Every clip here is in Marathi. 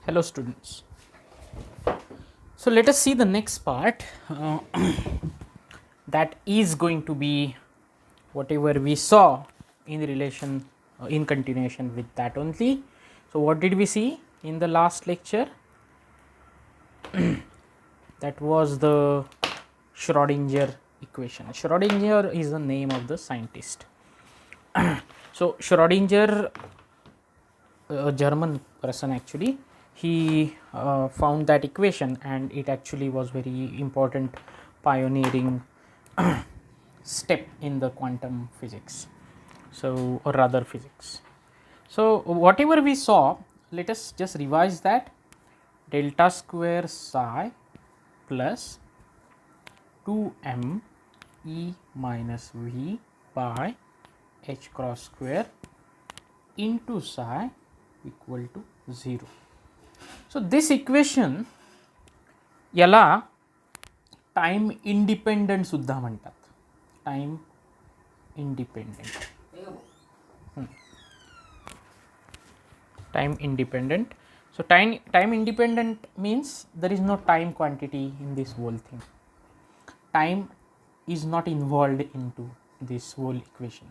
Hello students. So let us see the next part that is going to be whatever we saw in relation in continuation with that only. So what did we see in the last lecture? That was the Schrodinger equation. Schrodinger is the name of the scientist. So Schrodinger, a German person actually, he found that equation, and it actually was very important pioneering step in the quantum physics, so or rather physics. So whatever we saw, let us just revise that. Delta square psi plus 2m e minus v by h cross square into psi equal to 0. So this equation याला टाइम इंडिपेंडेंट सुद्धा म्हणतात. Time independent, time independent. So time independent means there is no time quantity in this whole thing. Time is not involved into this whole equation.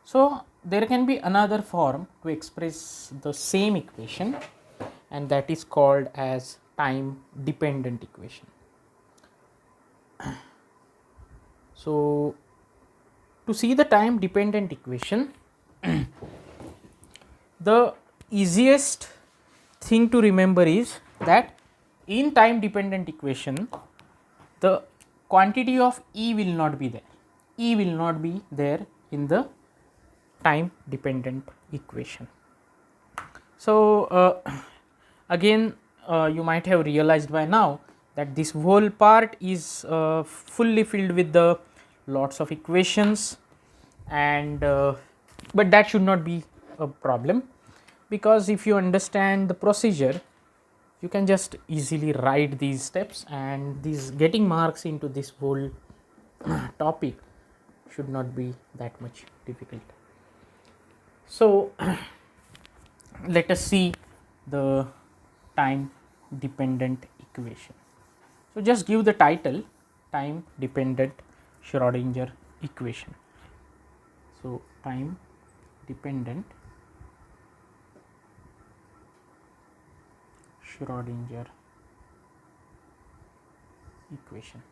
So there can be another form to express the same equation, and that is called as time dependent equation. So to see the time dependent equation, the easiest thing to remember is that in time dependent equation the quantity of E will not be there. E will not be there in the time dependent equation. So again you might have realized by now that this whole part is fully filled with the lots of equations, and but that should not be a problem, because if you understand the procedure you can just easily write these steps, and these getting marks into this whole topic should not be that much difficult. So let us see the time dependent equation. So just give the title time dependent Schrodinger equation. So time dependent Schrodinger equation.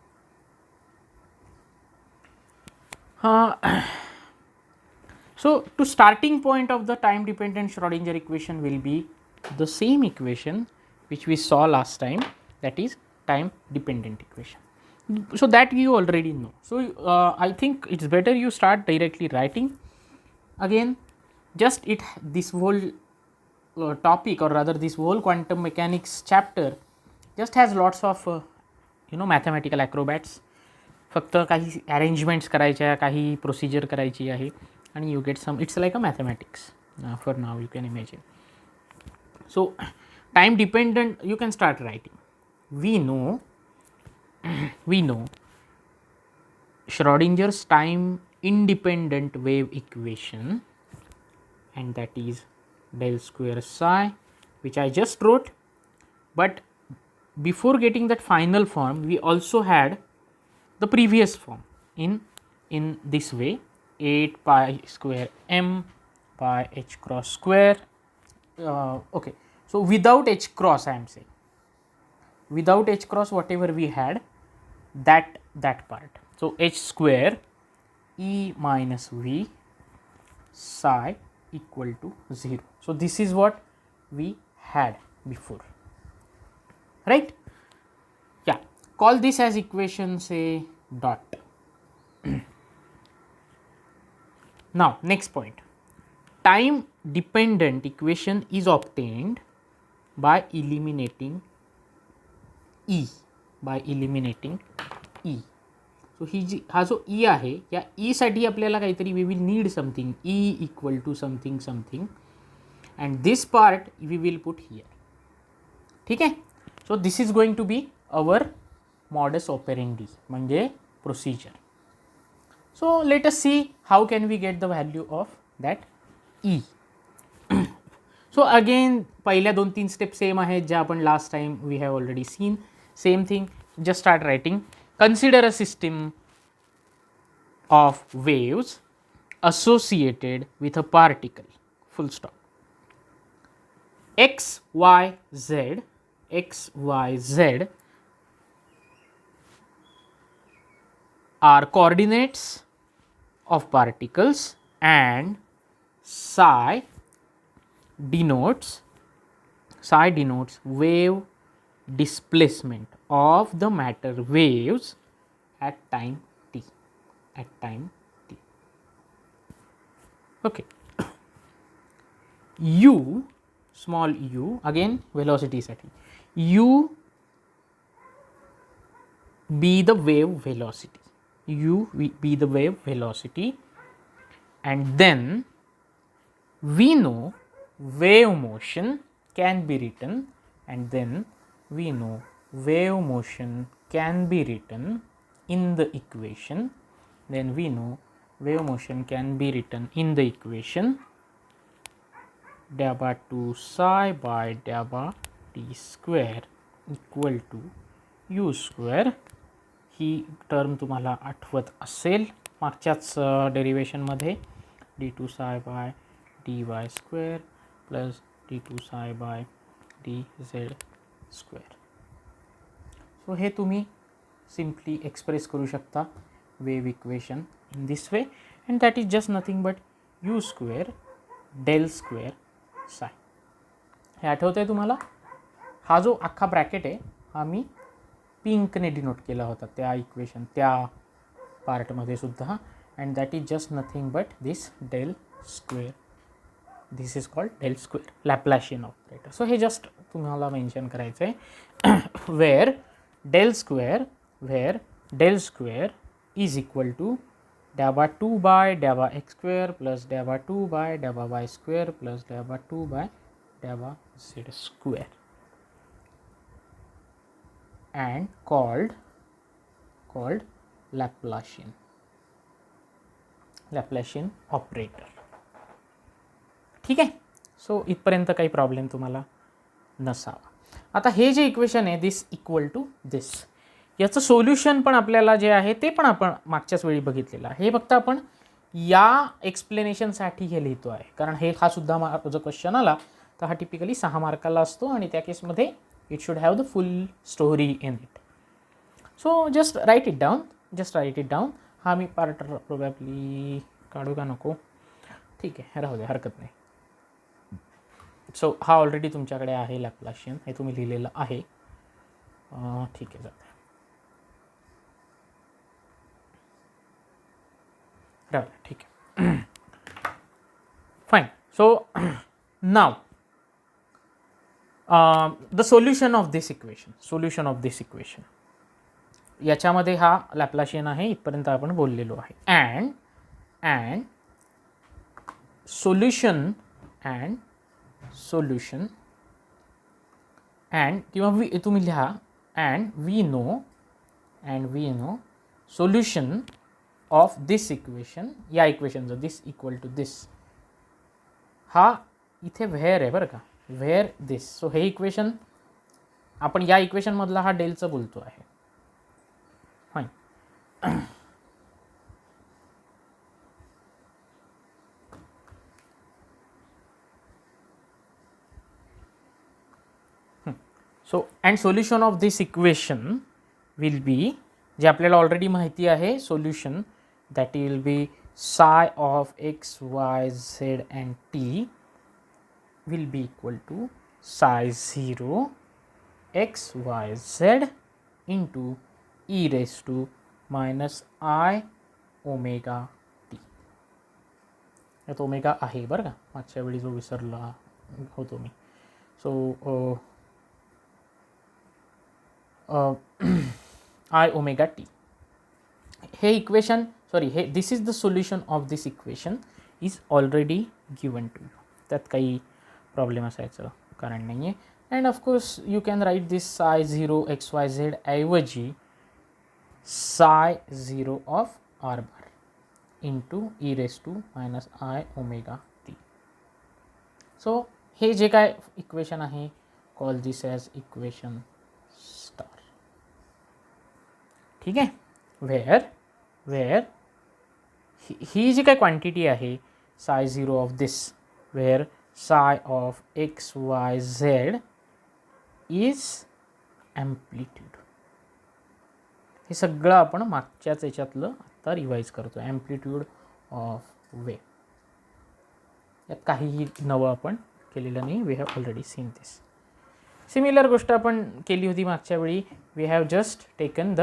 So to starting point of the time dependent Schrodinger equation will be the same equation which we saw last time, that is time dependent equation. So that you already know. So I think it's better you start directly writing. Again, just this whole topic, or rather this whole quantum mechanics chapter just has lots of mathematical acrobats. फक्त काही अरेंजमेंट्स करायच्या, काही प्रोसिजर करायची आहे, आणि you get some. It's like a mathematics for now, you can imagine. So time dependent, you can start writing. We know Schrodinger's time independent wave equation, and that is del square psi, which I just wrote. But before getting that final form, we also had the previous form in this way: 8 pi square m by h cross square. Okay, so without h cross, I am saying without h cross, whatever we had, that part. So h square e minus v psi equal to 0. So this is what we had before, right? Yeah, call this as equation, say dot. Now next point, time dependent equation is obtained by eliminating E. So हा जो E आहे, या E साठी आपल्याला काहीतरी we will need something, E equal to something, and this part we will put here. ठीक आहे. So this is going to be our modus operandi, म्हणजे procedure. So let us see how can we get the value of that E. So again पहिल्या 2-3 स्टेप सेम आहेत ज्या आपण last time we have already seen. Same thing, just start writing. Consider a system of waves associated with a particle, full stop. X, Y, Z are coordinates of particles and psi denotes wave displacement of the matter waves at time t. Okay. U, small u, again velocity साठी, u be the wave velocity, and then we know wave motion can be written in the equation. Dabba 2 psi by dabba t square equal to u square. ही टर्म तुम्हाला आठवत असेल मागच्याच डेरिवेशनमध्ये, d2 psi by dy square plus d2 psi by dz square. So हे तुम्ही सिम्पली एक्सप्रेस करू शकता wave equation in this way, and that is just nothing but u square del square psi. हे आठवतं आहे तुम्हाला? हा जो अख्खा ब्रॅकेट आहे हा मी पिंकने डिनोट केला होता त्या इक्वेशन त्या पार्टमध्ये सुद्धा, and that is just nothing but this del square. This is called del square, Laplacian operator. So हे जस्ट तुम्हाला मेन्शन करायचं आहे, where del square is equal to dabba 2 by dabba x square plus dabba 2 by dabba y square plus dabba 2 by dabba z square, and called Laplacian operator. ठीक आहे. सो इथपर्यंत काही प्रॉब्लेम तुम्हाला नसावा. आता हे जे इक्वेशन आहे दिस इक्वल टू दिस, याचं सोल्युशन पण आपल्याला जे आहे ते पण आपण मागच्याच वेळी बघितलेलं आहे. हे फक्त आपण या एक्सप्लेनेशनसाठी हे लिहितो आहे, कारण हा सुद्धा जो क्वेश्चन आला तर हा टिपिकली 6 मार्काला असतो आणि त्या केसमध्ये it should have the full story in it. So just write it down. हा मी पार्ट प्रोबॅबली काढू का नको? ठीक आहे, राहू दे, हरकत नाही. सो हा ऑलरेडी तुमच्याकडे आहे लॅप्लाशियन, हे तुम्ही लिहिलेलं आहे. ठीक आहे, जाते राहू दे, ठीक आहे. Fine. So now the solution of this equation. याच्यामध्ये हा लॅप्लाशियन आहे, इथपर्यंत आपण बोललेलो आहे. अँड सोल्युशन अँड किंवा तुम्ही लिहा and we know solution of this equation. या इक्वेशनचं दिस इक्वल टू दिस, हा इथे व्हेअर आहे बरं का, व्हेअर दिस. सो हे इक्वेशन आपण या इक्वेशनमधला हा डेलचं बोलतो आहे. Fine. So and solution of this equation will be, जे आपल्याला ऑलरेडी माहिती आहे solution, that will B psi of x, y, z and t will be equal to psi 0 x, y, z into e raised to minus I omega t. यात ओमेगा आहे बरं का, मागच्या वेळी जो विसरला होतो मी. So I omega t. हे equation this is the solution of this equation is already given to you. त्यात काही प्रॉब्लेम असायचं कारण नाही आहे. And of course you can write this psi 0 x y z ऐवजी psi 0 of r bar into e raised to minus I omega t. So हे जे काय इक्वेशन आहे, कॉल दिस ॲज इक्वेशन स्टार. ठीक आहे. वेअर ही जी काय क्वांटिटी आहे psi 0 of this, where psi of x y z is amplitude. हे सगळं आपण मागच्याच याच्यातलं आता रिवाईज करतो. Amplitude of wave. यात काहीही नवं आपण केलेलं नाही. We have already seen this. Similar गोष्ट आपण केली होती मागच्या वेळी. We have just taken the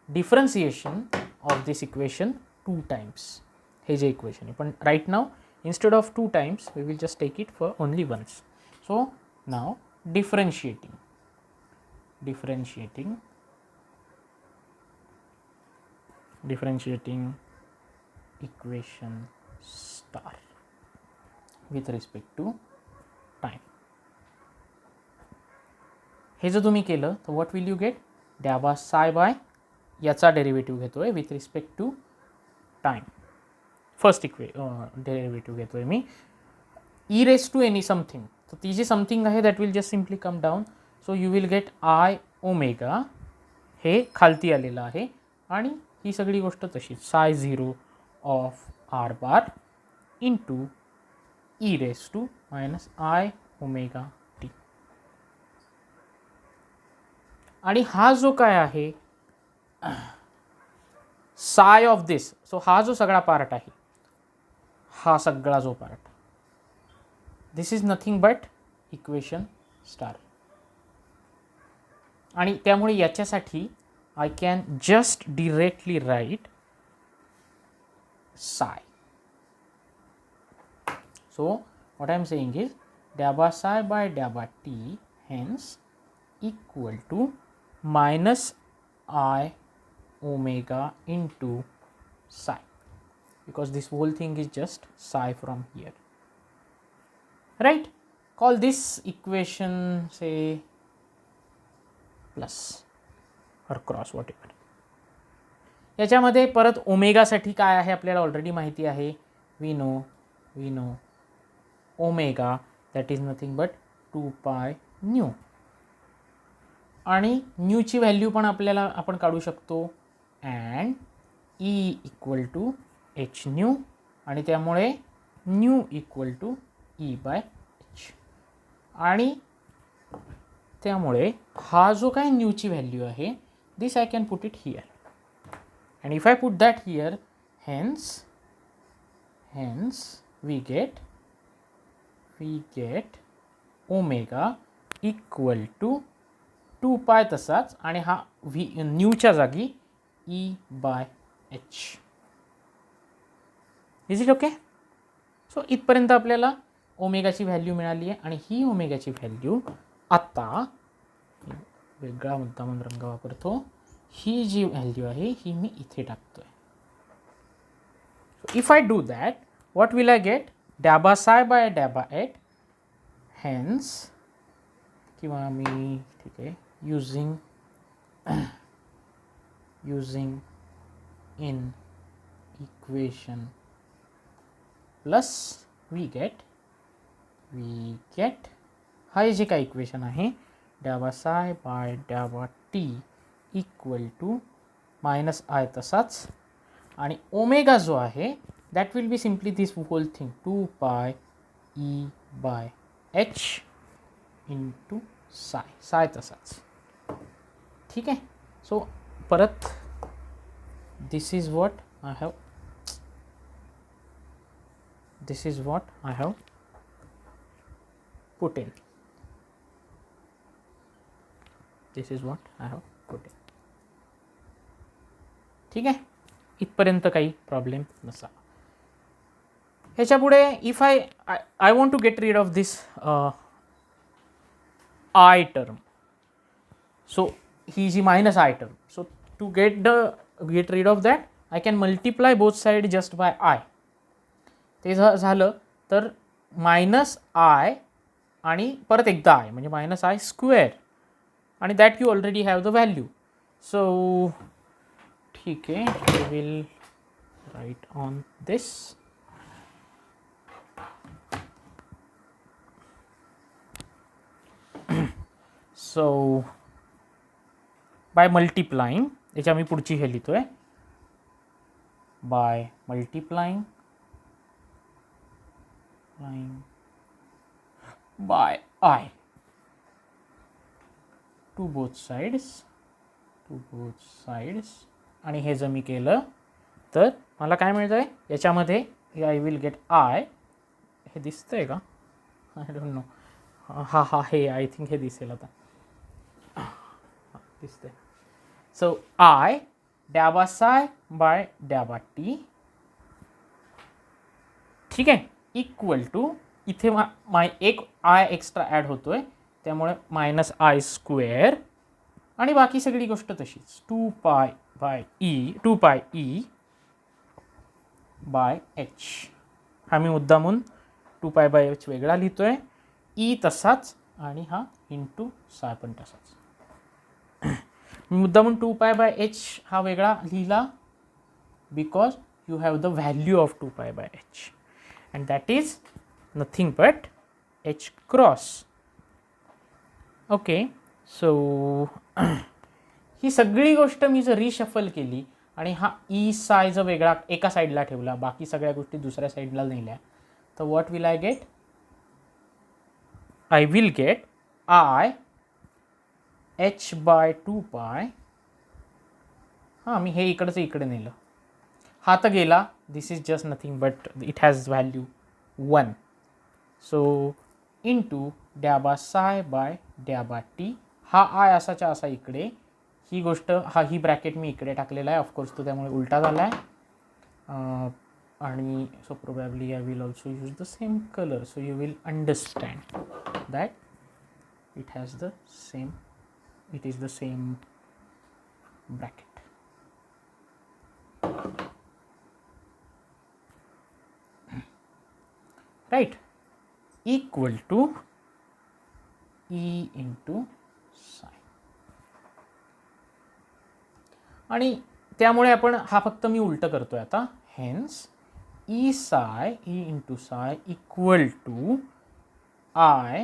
differentiation of this equation 2 times. हे जे इक्वेशन आहे, पण write now instead of 2 times we will just take it for only once. So now differentiating equation star with respect to time. हे जर तुम्ही केलं तर what will you get? डॅबा psi bye याचा डेरिव्हेटिव्ह घेतोय with respect to time. First derivative घेतोय मी e raise to any something. तर ती जी समथिंग आहे that will just simply come down. So you will get i omega. हे खालती आलेलं आहे आणि ही सगळी गोष्ट तशीच psi 0 of r bar into e raise to minus i omega t. आणि हा जो काय आहे साय ऑफ दिस, सो हा जो सगळा पार्ट आहे, हा सगळा जो part, this is nothing but equation star. आणि त्यामुळे याच्यासाठी I can just directly write psi. So what I am saying is डॅबा साय बाय डॅबा t hence equal to minus i omega into psi, because this whole thing is just psi from here, right? Call this equation say plus or cross, whatever. याच्यामध्ये परत ओमेगासाठी काय आहे आपल्याला ऑलरेडी माहिती आहे. We know omega that is nothing but 2 pi new. आणि न्यूची व्हॅल्यू पण आपल्याला आपण काढू शकतो and E equal to h nu, आणि त्यामुळे nu equal to E by h. आणि त्यामुळे हा जो काय न्यूची व्हॅल्यू आहे this I can put it here and if I put that here hence we get omega equal to 2 pi तसाच, आणि हा व्ही न्यूच्या जागी E by h. Is it okay? So इथपर्यंत आपल्याला ओमेगाची व्हॅल्यू मिळाली आहे. आणि ही ओमेगाची व्हॅल्यू आता वेगळा मुद्दामून रंग वापरतो. ही जी व्हॅल्यू आहे ही मी इथे टाकतोय. So if I do that what will I get? डॅबा साय बाय डॅबा एट हेन्स, किंवा मी ठीक आहे using in equation plus we get हा जे काय इक्वेशन आहे डॅबा साय बाय डॅबा t equal to minus i तसाच, आणि ओमेगा जो आहे that will be simply this whole thing 2 pi E by H into साय तसाच. ठीक आहे. सो परत this is what I have put in. ठीक आहे. इथपर्यंत काही प्रॉब्लेम नसा. ह्याच्या पुढे if I want to get rid of this i term, so ही जी minus i term, so to get rid of that I can multiply both side just by I. ते झालं तर मायनस आय आणि परत एकदा आय म्हणजे मायनस आय स्क्वेअर, आणि that you already have the value. So ठीक आहे, we will write on this. So by multiplying, याच्या मी पुढची हे लिहितोय, by multiplying by i to both sides आणि हे जर मी केलं तर मला काय मिळतं आहे याच्यामध्ये, आय विल गेट आय, हे दिसतंय का, आय डोंट नो, हा हे आय थिंक हे दिसेल आता, दिसतंय. सो आय डॅबा साय बाय डॅबा टी, ठीक आहे, इक्वल टू, इथे एक आय एक्स्ट्रा ॲड होतोय त्यामुळे मायनस आय स्क्वेअर आणि बाकी सगळी गोष्ट तशीच, 2 पाय ई बाय एच. हा मी मुद्दामून 2 पाय बाय एच वेगळा लिहितोय, ई तसाच आणि हा इंटू साय पण तसाच. मी मुद्दामून 2 पाय बाय एच हा वेगळा लिहिला because you have the value of 2 pi by h and that is nothing but h cross. Okay, so ही सगळी गोष्ट मी जर रिशफल केली आणि हा ई साय जर वेगळा एका साईडला ठेवला, बाकी सगळ्या गोष्टी दुसऱ्या साईडला नेल्या, तर what will I get? I will get i h by 2 pi. हां, मी हे इकडचं इकडे नेलं, हा तर गेला, this is just nothing but it has value 1. So into डॅबा साय बाय डॅबा टी, हा आय असाच्या असा इकडे, ही गोष्ट ही ब्रॅकेट मी इकडे टाकलेला आहे, ऑफकोर्स तो त्यामुळे उलटा झाला आहे. आणि so probably I will also use the same colour, so you will understand that it has the same, it is the same bracket. Right, equal to E into psi. आणि त्यामुळे आपण हा फक्त मी उलट करतोय आता, hence E psi E into psi equal to I,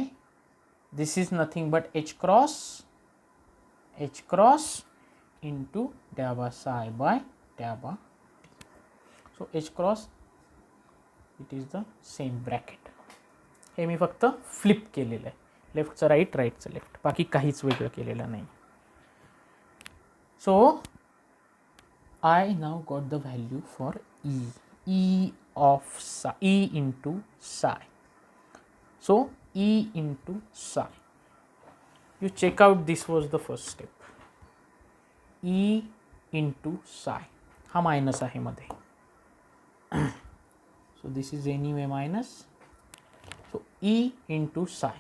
this is nothing but H cross into डॅबा psi by डॅबा t. So H cross, it is the same bracket. हे मी फक्त फ्लिप केलेलं आहे, लेफ्टचं राईट, राईटचं लेफ्ट, बाकी काहीच वेगळं केलेलं नाही. So I now got the value for E of साय, ई इंटू साय. सो ई इंटू साय, you check out, this was the first step. E into psi, हा मायनस आहे मध्ये, so this is anyway minus, so E into psi.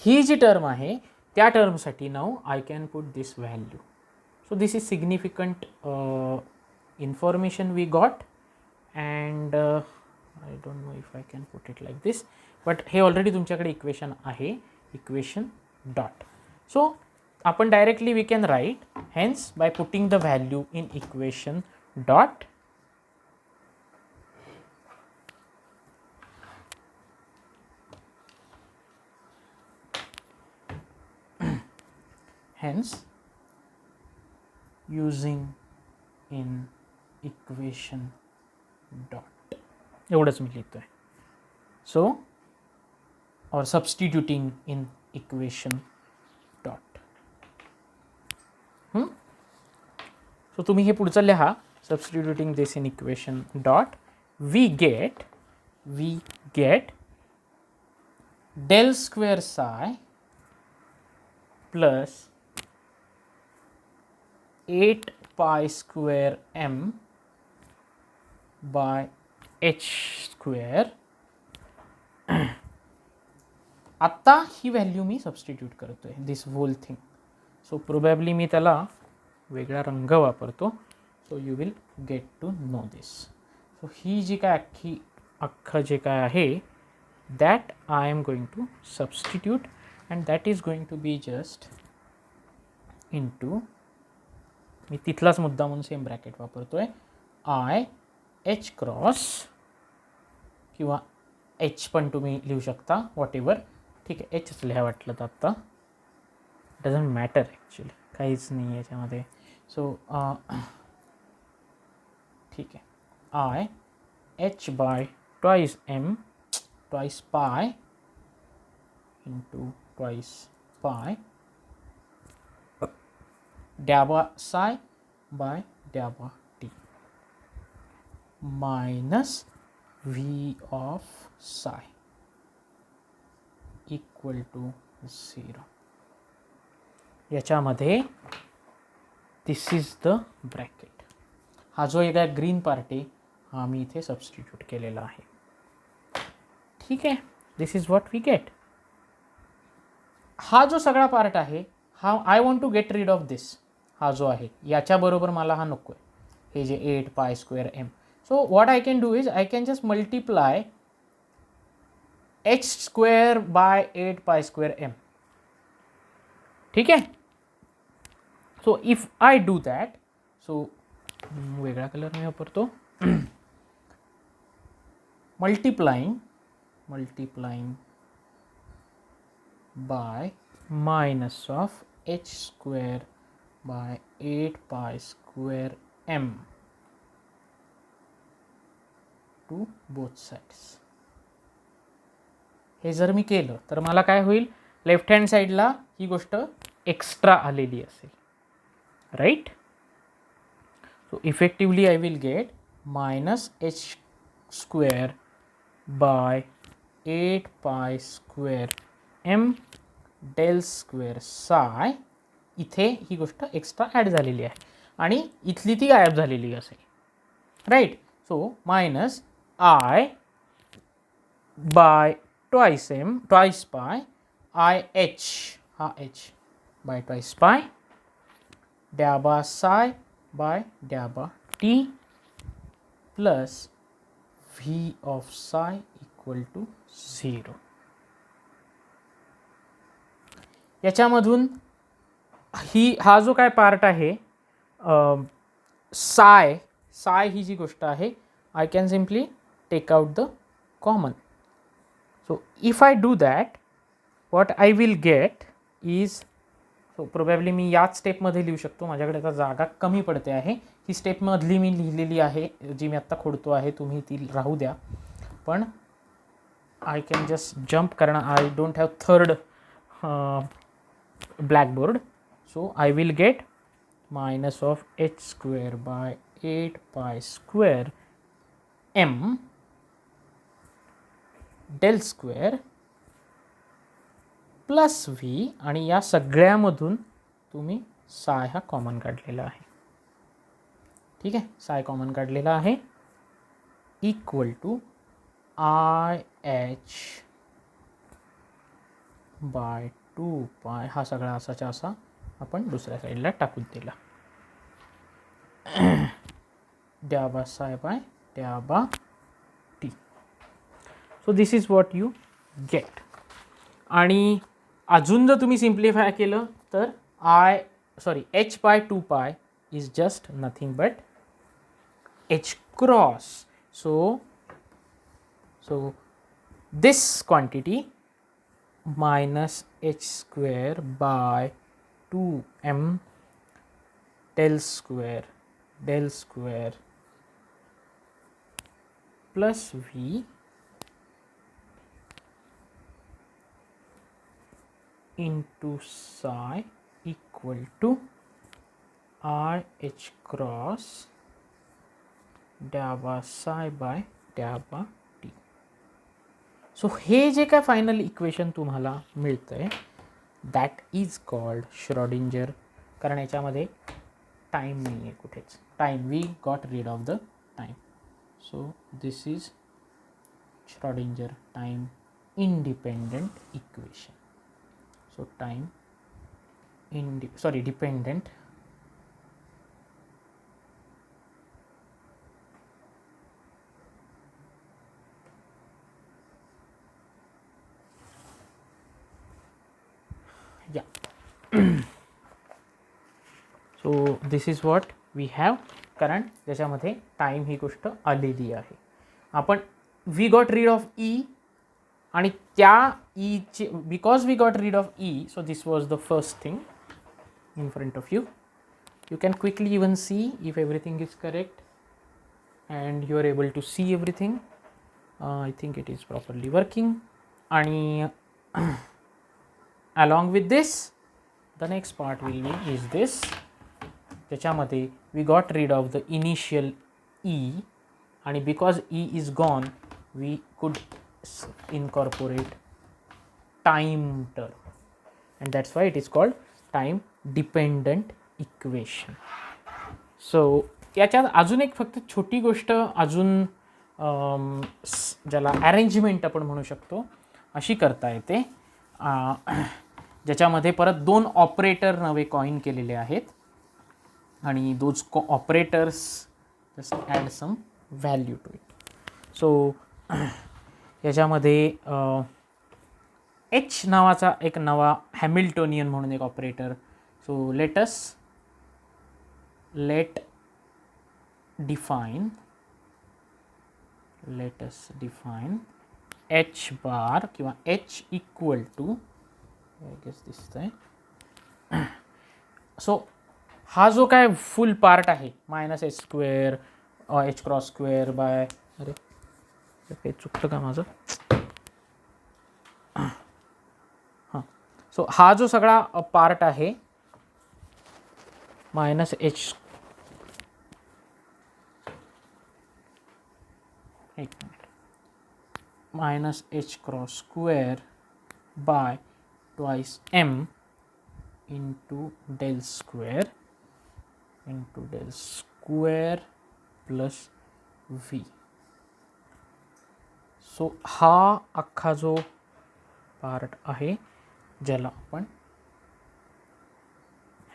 ही जी टर्म आहे त्या टर्मसाठी नाव I can put this value. So this is significant information we got and I don't know if I can put it like this, but हे ऑलरेडी तुमच्याकडे इक्वेशन आहे, इक्वेशन डॉट. सो आपण directly we can write, hence by putting the value in equation dot, hence using in equation dot, एवढंच मी लिहितोय. So or substituting in equation dot. So तुम्ही हे पुढचं लिहा, substituting this in equation dot, we get del square psi plus 8 pi square m by h square. आता ही व्हॅल्यू मी सबस्टिट्यूट करतोय, this whole thing. So probably मी त्याला वेगळा रंग वापरतो, so you will get to know this. So ही जी काय अख्खं जे काय आहे that I am going to substitute and that is going to be just into, मी तिथलाच मुद्दा म्हणून सेम ब्रॅकेट वापरतोय, आय एच क्रॉस किंवा एच पण तुम्ही लिहू शकता, वॉट एव्हर, ठीक आहे, एचच लिहा वाटलं तर आत्ता, डझंट मॅटर ॲक्च्युली, काहीच नाही याच्यामध्ये. सो ठीक आहे, i h by twice m twice pi into twice pi डॅबा साय बाय डॅबा t minus v of psi equal to 0. याच्यामध्ये दिस इज द ब्रॅकेट. हा जो एक ग्रीन पार्ट आहे हा मी इथे सबस्टिट्यूट केलेला आहे. ठीक आहे, this is what we get. हा जो सगळा पार्ट आहे हा I want to get rid of this. हा जो आहे याच्याबरोबर मला हा नको आहे, हे जे 8 pi square m. So what I can do is I can just multiply h square by 8 pi square m. ठीक आहे. So if I do that, so वेगळा कलर मी वापरतो, multiplying by minus of h square by 8 pi square m to both sides. हे जर मी केलं तर मला काय होईल, लेफ्ट हँड साईडला ही गोष्ट एक्स्ट्रा आलेली असेल, right. So effectively I will get minus h square by 8 pi square M del square साय. इथे ही गोष्ट एक्स्ट्रा ॲड झालेली आहे आणि इथली ती गायब झालेली असेल, right. So minus i by twice m twice pi i h, हा एच बाय ट्वाइस पाय डॅबा साय बाय डॅबा t plus v of psi equal to 0. याच्यामधून हा जो काय पार्ट आहे साय ही जी गोष्ट आहे I can simply take out the common. So if I do that what I will get is, so probably मी याच स्टेपमध्ये लिहू शकतो, माझ्याकडे आता जागा कमी पडते आहे. ही स्टेपमधली मी लिहिलेली आहे जी मी आत्ता खोडतो आहे, तुम्ही ती राहू द्या. पण आय कॅन जस्ट जम्प, कारण I don't have third blackboard. So I will get minus of h square by 8 pi square m del square plus v, आणि या सगळ्यामधून तुम्ही साय हा कॉमन काढलेला आहे. ठीक आहे, साय कॉमन काढलेला आहे equal to i h by 2 pi. हा सगळा असाच्या असा आपण दुसऱ्या साईडला टाकून दिला. डॅबा साय बाय डॅबा t. So this is what you get. आणि अजून जर तुम्ही सिम्प्लिफाय केलं तर एच बाय 2 पाय is just nothing but h cross. So this quantity minus h square by 2m del square plus v into psi equal to I h cross डॅबा psi by डॅबा टी. सो हे जे काय फायनल इक्वेशन तुम्हाला मिळतं आहे दॅट इज कॉल्ड श्रॉडिंजर. कारण याच्यामध्ये टाईम नाही आहे कुठेच, time we got rid of the time. So this is Schrödinger time independent equation. So time dependent so this is what we have. कारण त्याच्यामध्ये टाईम ही गोष्ट आलेली आहे. आपण we got rid of e आणि त्या ईचे because we got rid of e. So this was the first thing. in front of you. You can quickly even see if everything is correct and you are able to see everything. I think it is properly working. And along with this, the next part will be is this. त्याच्यामध्ये we got rid of the initial e, and because e is gone we could incorporate time term, and that's why it is called time dependent equation. So याच्यात अजून एक फक्त छोटी गोष्ट अजून ज्याला अरेंजमेंट आपण म्हणू शकतो अशी करता येते, ज्याच्यामध्ये परत 2 ऑपरेटर नवे कॉइन केलेले आहेत आणि those operators just add some value to it. So याच्यामध्ये एच नावाचा एक नवा हॅमिल्टोनियन म्हणून एक operator. So let us define h bar किंवा h equal to I guess दिसतंय. सो हा जो काय फुल पार्ट आहे -h² h×² बाय, अरे काही चुकतं का माझं. हां, सो हा जो सगळा पार्ट आहे -h, एक minute, -h×² bye twice m into del square plus v. So हा अख्खा जो पार्ट आहे ज्याला आपण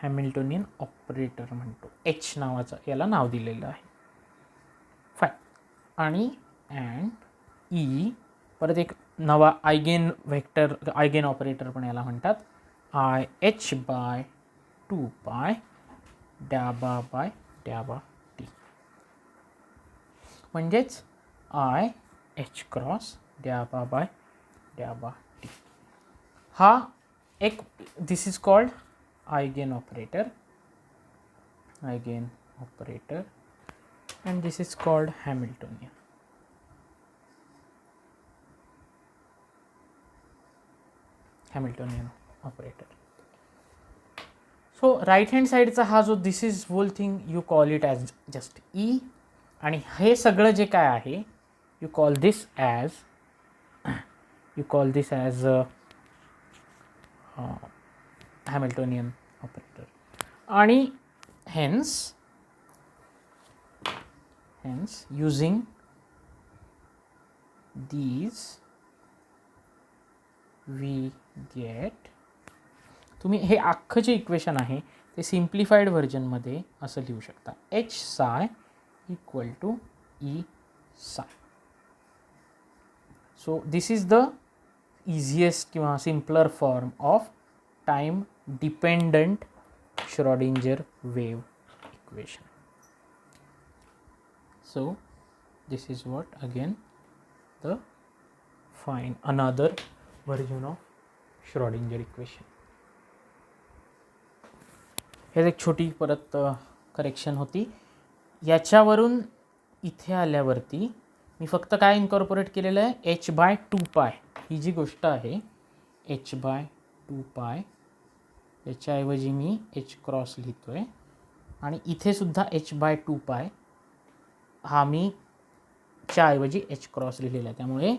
हॅमिल्टोनियन ऑपरेटर म्हणतो, एच नावाचा याला नाव दिलेलं आहे. फाईन. आणि अँड ई परत एक नवा आयगेन व्हेक्टर, आयगेन ऑपरेटर पण याला म्हणतात, आय एच बाय 2 पाय डॅबा बाय डॅबा टी, म्हणजेच आय एच क्रॉस डॅबा बाय डॅबा टी. हा एक, this is called eigen operator and this is called Hamiltonian operator. So right hand side चा हा जो this is whole thing you call it as just E, आणि हे सगळं जे काय आहे you call this as Hamiltonian operator, आणि hence using these we get, तुम्ही हे अख्खं जे इक्वेशन आहे ते सिम्प्लिफाईड व्हर्जनमध्ये असं लिहू शकता, h psi equal to e psi. So this is the easiest किंवा simpler form of time dependent Schrödinger wave equation. So this is what again the find another version of Schrodinger equation. हे एक छोटी परत करेक्शन होती. याच्यावरून इथे आल्यावरती मी फक्त काय इन्कॉर्पोरेट केलेलं आहे, h/2π ही जी गोष्ट आहे h/2π, याच्याऐवजी मी h क्रॉस लिहितोय आणि इथे सुद्धा h/2π हा मी च्या ऐवजी h क्रॉस लिहिलेला आहे, त्यामुळे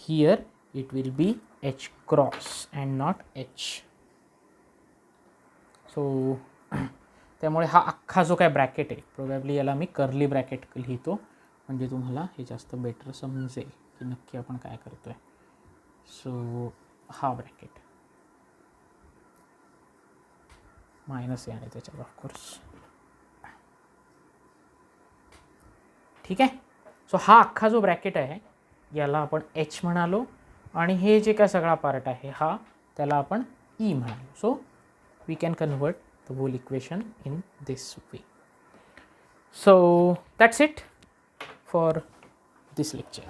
here it will be h cross and not h. So त्यामुळे हा अख्खा जो काय ब्रॅकेट आहे, प्रोबॅबली याला मी कर्ली ब्रॅकेट लिहितो म्हणजे तुम्हाला हे जास्त बेटर समजेल की नक्की आपण काय करतोय. सो हा ब्रॅकेट मायनस आहे आणि त्याच्यात ऑफकोर्स, ठीक आहे. सो हा अख्खा जो ब्रॅकेट आहे याला आपण h म्हणालो आणि हे जे काय सगळा पार्ट आहे हा त्याला आपण e म्हणालो. So we can convert the whole equation in this way. So that's it for this lecture.